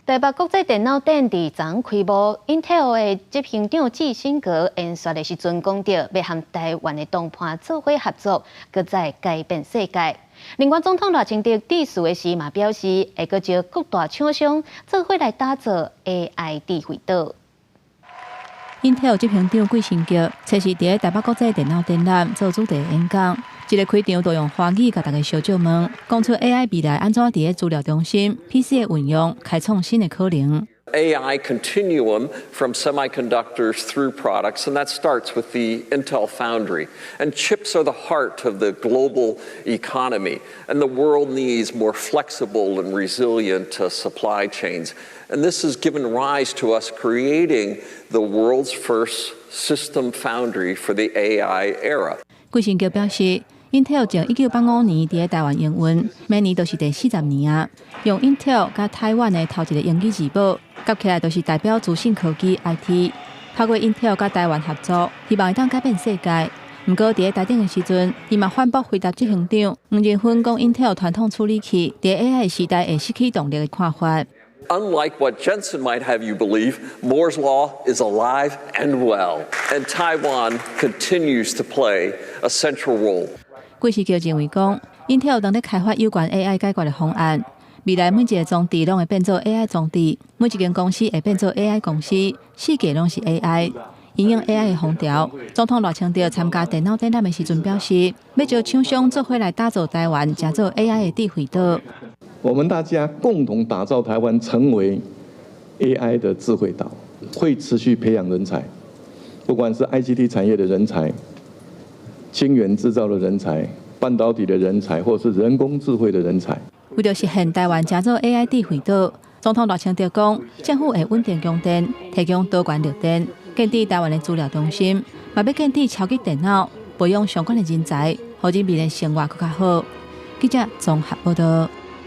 台北国际电脑展伫昨开幕 ，Intel 的执行长季辛格演说的时阵讲到，要和台湾的同伴做伙合作，搁再改变世界。另外，总统赖清德致辞的时嘛表示，会搁招各大厂商做伙来打造 AI 智慧岛。Intel 执行长季辛格测试伫台北国际电脑展览做主题演讲。一个开场就用华语甲大家小酒问，讲出 AI 未来安怎伫资料中心、PC 的运用，开创新的可能。 AI continuum from semiconductors through products, and that starts with the Intel Foundry. And chips are the heart of the global economy, and the world needs more flexible and resilient supply chains. And this has given rise to us creating the world's first system foundry for the AI era. 季辛格表示 ，Intel 从1985年伫台湾营运，每年都是第40年啊。用 Intel 甲台湾的头一个英语字母，夹起来都是代表资讯科技 IT。透过 Intel 甲台湾合作，希望会当改变世界。不过伫台顶的时阵，伊嘛反驳回答执行长黄仁勋讲 Intel 传统处理器伫 AI 时代会失去动力的看法。 Unlike what Jensen might have you believe, Moore's Law is alive and well, and Taiwan continues to play a central role. 季辛格认为讲 ，Intel 当咧开发有关 AI 解决的方案，未来每一个装置拢会变做 AI 装置，每一间公司会变做 AI 公司，世界拢是 AI。应用 AI 的风潮，总统赖清德参加电脑展览的时阵表示，要招厂商做伙来打造台湾，加做 AI 的智慧岛。 我们大家共同打造台湾成为 AI 的智慧岛，会持续培养人才，不管是 ICT 产业的人才、晶圆制造的人才、半导体的人才，或是人工智慧的人才。为了实现台湾加做 AI 智慧岛，总统赖清德讲，政府会稳定供电，提供多元绿电，建立台湾的资料中心，嘛要建立超级电脑，培养相关的人才，让人民的生活更加好。记者综合报道。